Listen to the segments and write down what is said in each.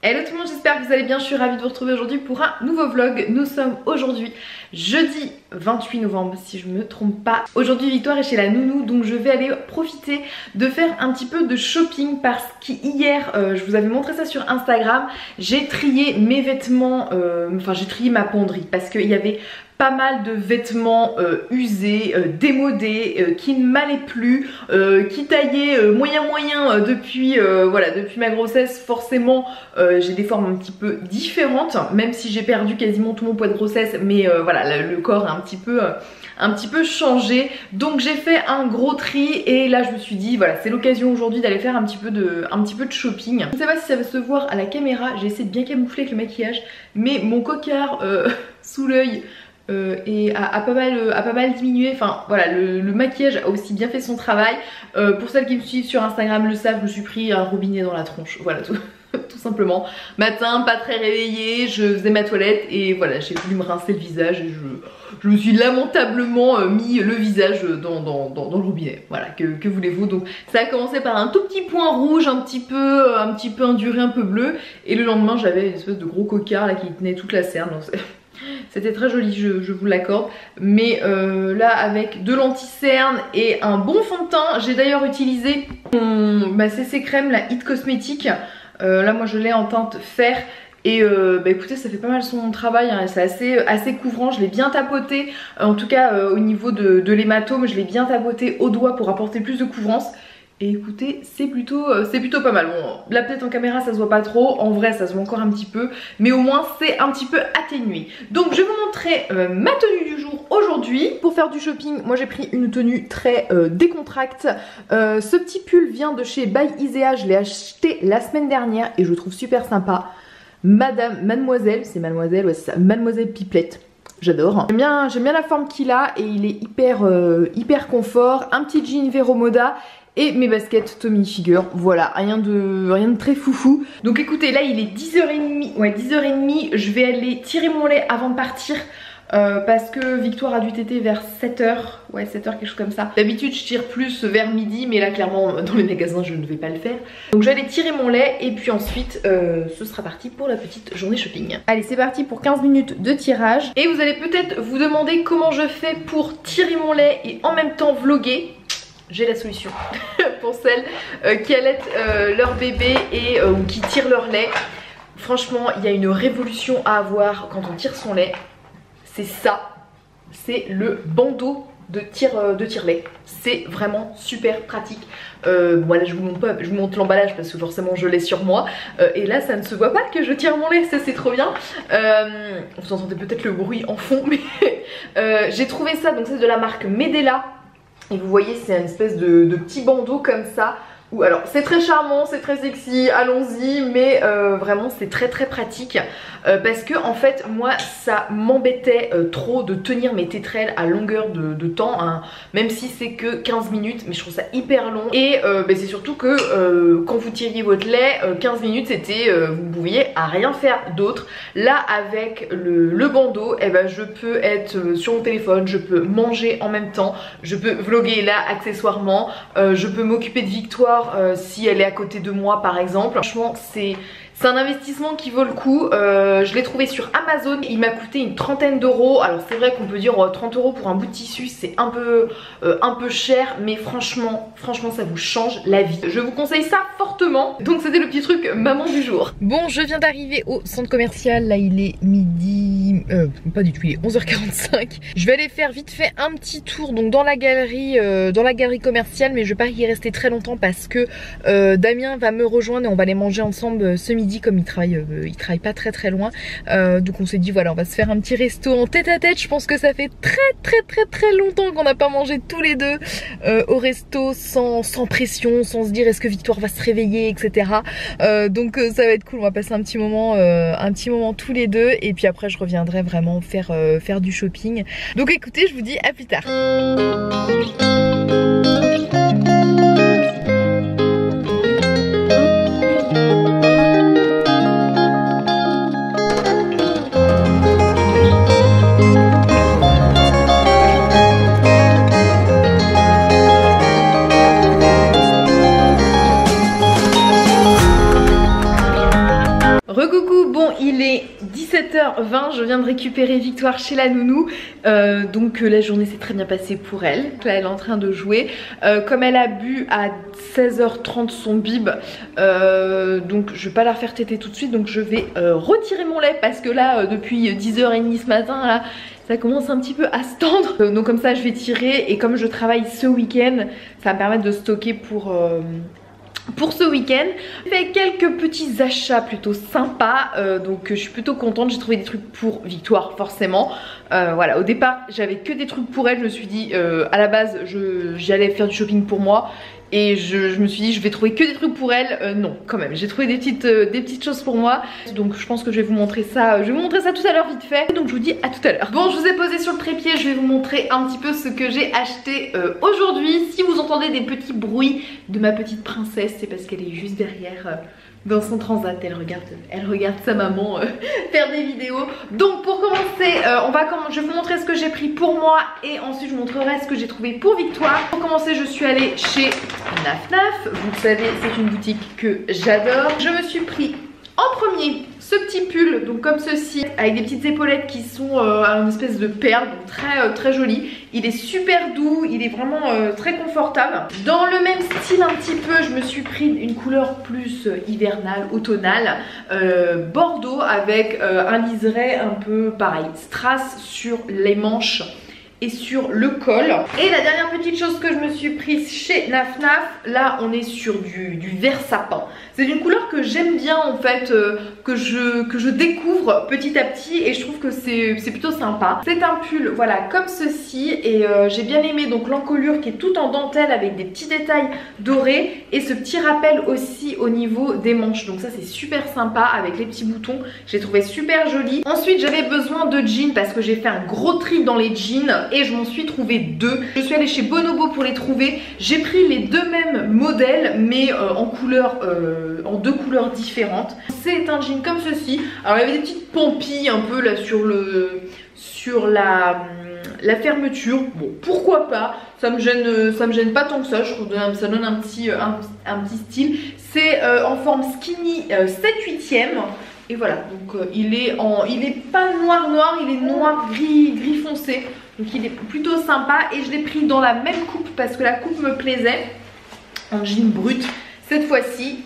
Hello tout le monde, j'espère que vous allez bien, je suis ravie de vous retrouver aujourd'hui pour un nouveau vlog. Nous sommes aujourd'hui jeudi 28 novembre si je me trompe pas. Aujourd'hui Victoire est chez la nounou, donc je vais aller profiter de faire un petit peu de shopping parce qu'hier je vous avais montré ça sur Instagram. J'ai trié mes vêtements, enfin j'ai trié ma penderie parce qu'il y avait pas mal de vêtements usés, démodés, qui ne m'allaient plus, qui taillaient moyen depuis, voilà, depuis ma grossesse. Forcément j'ai des formes un petit peu différentes, même si j'ai perdu quasiment tout mon poids de grossesse, mais voilà, le corps a un petit peu changé. Donc j'ai fait un gros tri et là je me suis dit voilà, c'est l'occasion aujourd'hui d'aller faire un petit peu de shopping. Je ne sais pas si ça va se voir à la caméra, j'ai essayé de bien camoufler avec le maquillage, mais mon cocard sous l'œil et a pas mal diminué. Enfin voilà, le maquillage a aussi bien fait son travail. Pour celles qui me suivent sur Instagram le savent, je me suis pris un robinet dans la tronche, voilà tout. Tout simplement, matin pas très réveillée, je faisais ma toilette et voilà, j'ai voulu me rincer le visage et je me suis lamentablement mis le visage dans le robinet. Voilà, que voulez-vous. Donc ça a commencé par un tout petit point rouge, un petit peu induré, un peu bleu, et le lendemain j'avais une espèce de gros cocard là qui tenait toute la cerne. Donc c'était très joli, je vous l'accorde. Mais là avec de l'anti-cerne et un bon fond de teint, j'ai d'ailleurs utilisé ma CC crème, la It Cosmétique. Là moi je l'ai en teinte fer et bah écoutez, ça fait pas mal son travail, hein, c'est assez couvrant. Je l'ai bien tapoté, en tout cas au niveau de l'hématome, je l'ai bien tapoté au doigt pour apporter plus de couvrance. Et écoutez, c'est plutôt pas mal. Bon, là peut-être en caméra ça se voit pas trop, en vrai ça se voit encore un petit peu, mais au moins c'est un petit peu atténué. Donc je vais vous montrer ma tenue du jour aujourd'hui. Pour faire du shopping, moi j'ai pris une tenue très décontracte. Ce petit pull vient de chez By Isea, je l'ai acheté la semaine dernière et je le trouve super sympa. Mademoiselle, c'est Mademoiselle, ouais c'est ça, Mademoiselle Pipelette. J'adore. J'aime bien la forme qu'il a et il est hyper confort. Un petit jean Vero Moda et mes baskets Tommy Hilfiger. Voilà, rien de très foufou. Donc écoutez, là il est 10h30. Ouais, 10h30. Je vais aller tirer mon lait avant de partir. Parce que Victoire a dû téter vers 7h, ouais 7h quelque chose comme ça. D'habitude je tire plus vers midi, mais là clairement dans les magasins je ne vais pas le faire. Donc j'allais tirer mon lait et puis ensuite ce sera parti pour la petite journée shopping. Allez c'est parti pour 15 minutes de tirage. Et vous allez peut-être vous demander comment je fais pour tirer mon lait et en même temps vlogger. J'ai la solution pour celles qui allaitent leur bébé et ou qui tirent leur lait. Franchement il y a une révolution à avoir quand on tire son lait. C'est ça, c'est le bandeau de tire-lait. C'est vraiment super pratique. Bon là je vous montre l'emballage parce que forcément je l'ai sur moi. Et là ça ne se voit pas que je tire mon lait, ça c'est trop bien. Vous entendez peut-être le bruit en fond, mais j'ai trouvé ça, donc c'est de la marque Medela. Et vous voyez c'est une espèce de petit bandeau comme ça. Ou alors c'est très charmant, c'est très sexy, allons-y, mais vraiment c'est très pratique parce que en fait moi ça m'embêtait trop de tenir mes tétrelles à longueur de temps, hein, même si c'est que 15 minutes, mais je trouve ça hyper long. Et bah, c'est surtout que quand vous tiriez votre lait, 15 minutes c'était, vous ne pouviez à rien faire d'autre. Là avec le bandeau, eh ben, je peux être sur mon téléphone, je peux manger en même temps, je peux vlogger là accessoirement, je peux m'occuper de Victoire si elle est à côté de moi par exemple. Franchement c'est un investissement qui vaut le coup. Je l'ai trouvé sur Amazon, il m'a coûté une trentaine d'euros. Alors c'est vrai qu'on peut dire 30 euros pour un bout de tissu c'est un peu cher, mais franchement ça vous change la vie. Je vous conseille ça fortement. Donc c'était le petit truc maman du jour. Bon, je viens d'arriver au centre commercial, là il est midi, pas du tout, il est 11h45. Je vais aller faire vite fait un petit tour donc dans la galerie commerciale, mais je vais pas y rester très longtemps parce que Damien va me rejoindre et on va aller manger ensemble ce midi, comme il travaille pas très loin. Donc on s'est dit voilà, on va se faire un petit resto en tête à tête. Je pense que ça fait très longtemps qu'on n'a pas mangé tous les deux au resto sans pression, sans se dire est-ce que Victoire va se réveiller, etc. Donc ça va être cool, on va passer un petit moment tous les deux et puis après je reviendrai vraiment faire du shopping. Donc écoutez, je vous dis à plus tard. Recoucou, bon il est 17h20, je viens de récupérer Victoire chez la nounou, donc la journée s'est très bien passée pour elle. Là elle est en train de jouer, comme elle a bu à 16h30 son bib, donc je vais pas la refaire téter tout de suite, donc je vais retirer mon lait parce que là depuis 10h30 ce matin là ça commence un petit peu à se tendre, donc comme ça je vais tirer et comme je travaille ce week-end ça va me permettre de stocker pour ce week-end. J'ai fait quelques petits achats plutôt sympas, donc je suis plutôt contente. J'ai trouvé des trucs pour Victoire forcément. Voilà, au départ j'avais que des trucs pour elle. Je me suis dit à la base j'allais faire du shopping pour moi. Et je me suis dit je vais trouver que des trucs pour elle, non quand même j'ai trouvé des petites choses pour moi. Donc je pense que je vais vous montrer ça, tout à l'heure vite fait. Donc je vous dis à tout à l'heure. Bon je vous ai posé sur le trépied, je vais vous montrer un petit peu ce que j'ai acheté aujourd'hui. Si vous entendez des petits bruits de ma petite princesse, c'est parce qu'elle est juste derrière dans son transat, elle regarde sa maman faire des vidéos. Donc pour commencer, je vais vous montrer ce que j'ai pris pour moi et ensuite je vous montrerai ce que j'ai trouvé pour Victoire. Pour commencer je suis allée chez Naf Naf, vous le savez c'est une boutique que j'adore. Je me suis pris en premier ce petit pull, donc comme ceci, avec des petites épaulettes qui sont une espèce de perle, donc très joli. Il est super doux, il est vraiment très confortable. Dans le même style un petit peu, je me suis pris une couleur plus hivernale, automnale, bordeaux avec un liseré un peu pareil, strass sur les manches et sur le col. Et la dernière petite chose que je me suis prise chez Naf Naf, là on est sur du vert sapin. C'est une couleur que j'aime bien en fait, que je découvre petit à petit et je trouve que c'est plutôt sympa. C'est un pull voilà comme ceci et j'ai bien aimé donc l'encolure qui est tout en dentelle avec des petits détails dorés et ce petit rappel aussi au niveau des manches. Donc ça c'est super sympa avec les petits boutons, j'ai trouvé super joli. Ensuite j'avais besoin de jeans parce que j'ai fait un gros tri dans les jeans et je m'en suis trouvé deux. Je suis allée chez Bonobo pour les trouver. J'ai pris les deux mêmes modèles mais en deux couleurs différentes. C'est un jean comme ceci. Alors il y avait des petites pompilles un peu là sur la fermeture. Bon pourquoi pas, ça me gêne pas tant que ça. Je trouve que ça donne un petit style. C'est en forme skinny 7/8e. Et voilà, donc il est pas noir, il est noir gris foncé. Donc il est plutôt sympa et je l'ai pris dans la même coupe parce que la coupe me plaisait. En jean brut cette fois-ci.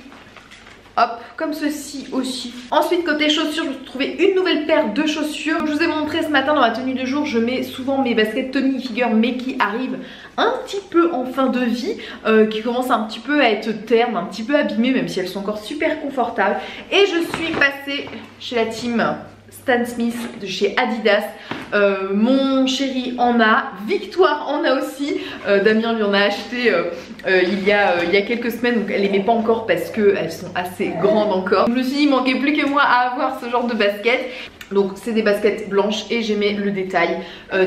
Hop, comme ceci aussi. Ensuite côté chaussures, je me suis trouvé une nouvelle paire de chaussures. Comme je vous ai montré ce matin dans ma tenue de jour, je mets souvent mes baskets Tommy Hilfiger mais qui arrivent un petit peu en fin de vie, qui commencent un petit peu à être ternes, un petit peu abîmées même si elles sont encore super confortables. Et je suis passée chez la team Stan Smith de chez Adidas. Mon chéri en a, Victoire en a aussi, Damien lui en a acheté il y a quelques semaines, donc elle les met pas encore parce qu'elles sont assez grandes encore. Je me suis dit il manquait plus que moi à avoir ce genre de basket. Donc c'est des baskets blanches et j'ai mis le détail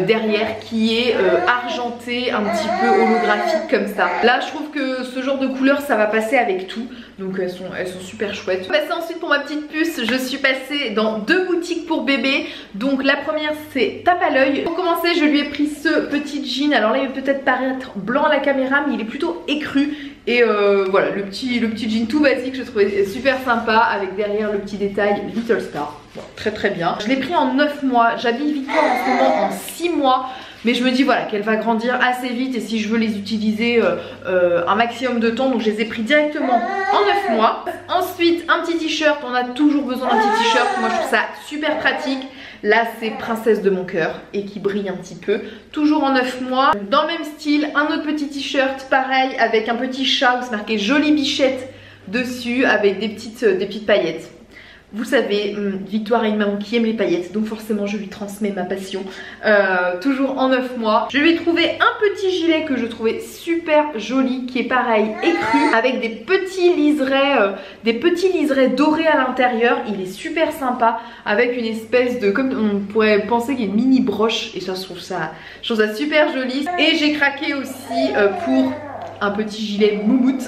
derrière qui est argenté, un petit peu holographique comme ça. Là je trouve que ce genre de couleur ça va passer avec tout. Donc elles sont super chouettes. Je vais passer ensuite pour ma petite puce. Je suis passée dans deux boutiques pour bébé. Donc la première c'est Tape à l'œil. Pour commencer je lui ai pris ce petit jean. Alors là il va peut-être paraître blanc à la caméra mais il est plutôt écru. Et voilà le petit jean tout basique, je trouvais super sympa avec derrière le petit détail Little Star. Bon, très bien. Je l'ai pris en 9 mois, j'habille Victoire en ce moment en 6 mois. Mais je me dis voilà qu'elle va grandir assez vite et si je veux les utiliser un maximum de temps, donc je les ai pris directement en 9 mois. Ensuite un petit t-shirt, on a toujours besoin d'un petit t-shirt, moi je trouve ça super pratique. Là c'est Princesse de mon cœur et qui brille un petit peu, toujours en 9 mois. Dans le même style, un autre petit t-shirt pareil avec un petit chat où c'est marqué Jolie Bichette dessus avec des petites paillettes. Vous savez, Victoire est une maman qui aime les paillettes, donc forcément je lui transmets ma passion. Toujours en 9 mois. Je lui ai trouvé un petit gilet que je trouvais super joli, qui est pareil écru, avec des petits liserés dorés à l'intérieur. Il est super sympa, avec une espèce de, comme on pourrait penser qu'il y a une mini broche, et ça je trouve ça super joli. Et j'ai craqué aussi pour un petit gilet moumoute.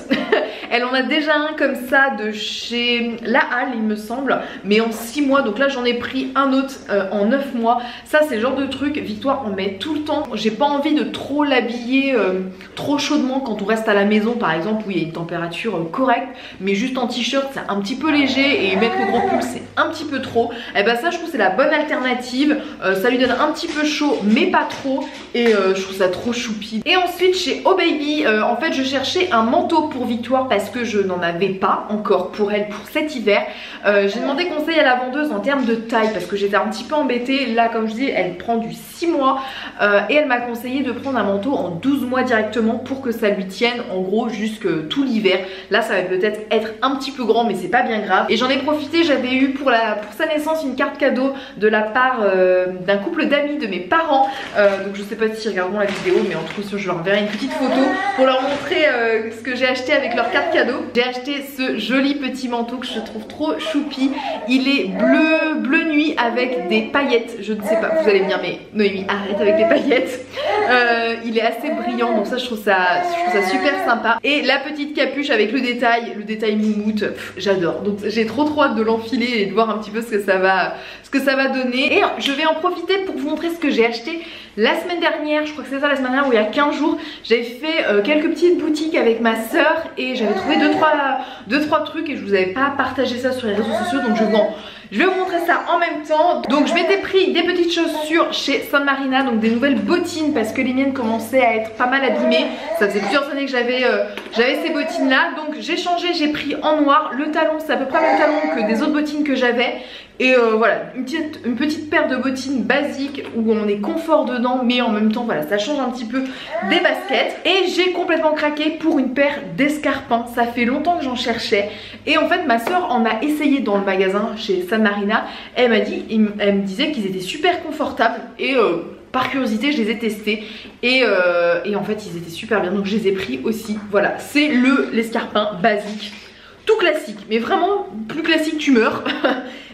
Elle en a déjà un comme ça de chez La Halle il me semble, mais en 6 mois, donc là j'en ai pris un autre en 9 mois. Ça c'est le genre de truc, Victoire on met tout le temps. J'ai pas envie de trop l'habiller trop chaudement quand on reste à la maison par exemple où il y a une température correcte, mais juste en t-shirt c'est un petit peu léger et mettre le gros pull c'est un petit peu trop. Et ben ça je trouve c'est la bonne alternative, ça lui donne un petit peu chaud mais pas trop et je trouve ça trop choupi. Et ensuite chez Oh Baby, en fait je cherchais un manteau pour Victoire parce que je n'en avais pas encore pour elle pour cet hiver. J'ai demandé conseil à la vendeuse en termes de taille parce que j'étais un petit peu embêtée. Là comme je dis elle prend du 6 mois et elle m'a conseillé de prendre un manteau en 12 mois directement pour que ça lui tienne en gros jusque tout l'hiver. Là ça va peut-être être un petit peu grand mais c'est pas bien grave. Et j'en ai profité, j'avais eu pour sa naissance une carte cadeau de la part d'un couple d'amis de mes parents. Donc je sais pas s'ils regarderont la vidéo mais en tout cas je leur enverrai une petite photo pour leur montrer ce que j'ai acheté avec leur carte cadeau. J'ai acheté ce joli petit manteau que je trouve trop choupi. Il est bleu nuit avec des paillettes. Je ne sais pas, vous allez me dire mais Noémie arrête avec les paillettes. Il est assez brillant donc ça je trouve ça super sympa. Et la petite capuche avec le détail moumoute, j'adore. Donc j'ai trop hâte de l'enfiler et de voir un petit peu ce que ça va donner. Et je vais en profiter pour vous montrer ce que j'ai acheté la semaine dernière. Je crois que c'est ça la semaine dernière ou il y a 15 jours. J'avais fait quelques petites boutiques avec ma soeur et j'avais trouvé 2-3 trucs et je vous avais pas partagé ça sur les réseaux sociaux donc je vais vous montrer ça en même temps. Donc je m'étais pris des petites chaussures chez San Marina, donc des nouvelles bottines parce que les miennes commençaient à être pas mal abîmées. Ça faisait plusieurs années que j'avais ces bottines là. Donc j'ai changé, j'ai pris en noir. Le talon c'est à peu près le même talon que des autres bottines que j'avais. Et voilà, une petite paire de bottines basiques où on est confort dedans mais en même temps voilà ça change un petit peu des baskets. Et j'ai complètement craqué pour une paire d'escarpins. Ça fait longtemps que j'en cherchais et en fait ma soeur en a essayé dans le magasin chez San Marina. Elle me disait qu'ils étaient super confortables et par curiosité je les ai testés et en fait ils étaient super bien donc je les ai pris aussi. Voilà, c'est l'escarpin basique, tout classique mais vraiment plus classique tu meurs.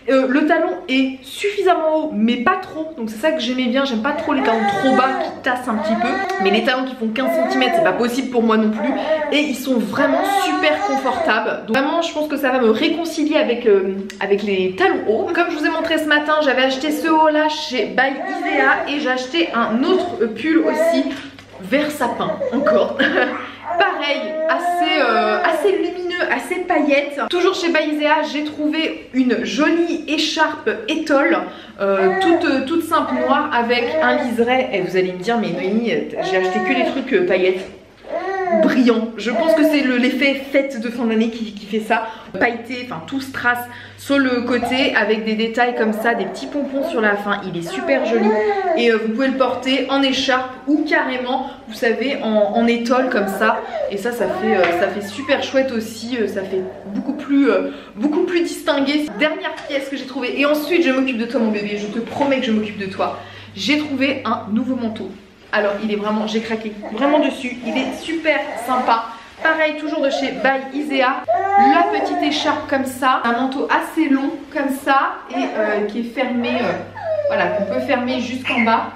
Le talon est suffisamment haut mais pas trop, donc c'est ça que j'aimais bien. J'aime pas trop les talons trop bas qui tassent un petit peu, mais les talons qui font 15 cm c'est pas possible pour moi non plus. Et ils sont vraiment super confortables, donc vraiment je pense que ça va me réconcilier avec les talons hauts. Comme je vous ai montré ce matin, j'avais acheté ce haut là chez By Isea et j'ai acheté un autre pull aussi vert sapin encore. Pareil, assez lumineux, assez paillettes. Toujours chez By Isea, j'ai trouvé une jolie écharpe étole, toute simple noire avec un liseré. Et vous allez me dire, mais Noémie, j'ai acheté que des trucs paillettes. Brillant, je pense que c'est l'effet fête de fin d'année qui fait ça. Pailleté, enfin tout strass sur le côté avec des détails comme ça, des petits pompons sur la fin. Il est super joli et vous pouvez le porter en écharpe ou carrément vous savez en étole comme ça. Et ça fait super chouette aussi, ça fait beaucoup plus distingué. Dernière pièce que j'ai trouvée et ensuite je m'occupe de toi mon bébé, je te promets que je m'occupe de toi. J'ai trouvé un nouveau manteau. Alors il est vraiment, j'ai craqué vraiment dessus, il est super sympa. Pareil, toujours de chez By Isea. La petite écharpe comme ça, un manteau assez long comme ça et qui est fermé, voilà, qu'on peut fermer jusqu'en bas.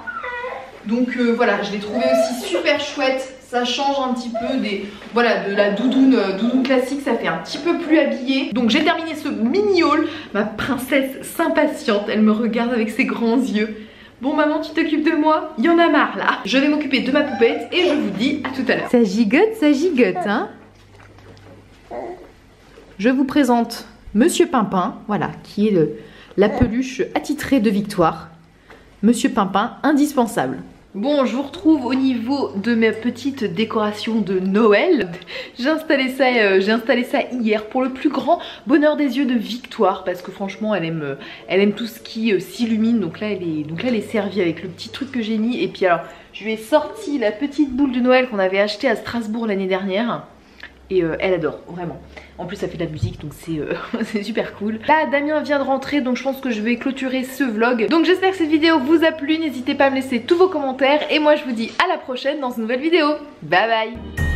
Donc voilà, je l'ai trouvé aussi super chouette. Ça change un petit peu de la doudoune classique, ça fait un petit peu plus habillé. Donc j'ai terminé ce mini haul. Ma princesse s'impatiente, elle me regarde avec ses grands yeux. Bon maman, tu t'occupes de moi? Il y en a marre là. Je vais m'occuper de ma poupette et je vous dis à tout à l'heure. Ça gigote hein. Je vous présente Monsieur Pimpin, voilà, qui est la peluche attitrée de Victoire. Monsieur Pimpin, indispensable. Bon, je vous retrouve au niveau de ma petite décoration de Noël. J'ai installé ça hier pour le plus grand bonheur des yeux de Victoire parce que franchement elle aime tout ce qui s'illumine. Donc là elle est servie avec le petit truc que j'ai mis. Et puis alors je lui ai sorti la petite boule de Noël qu'on avait achetée à Strasbourg l'année dernière. Et elle adore, vraiment. En plus ça fait de la musique donc c'est super cool. Là Damien vient de rentrer donc je pense que je vais clôturer ce vlog. Donc j'espère que cette vidéo vous a plu. N'hésitez pas à me laisser tous vos commentaires. Et moi je vous dis à la prochaine dans une nouvelle vidéo. Bye bye.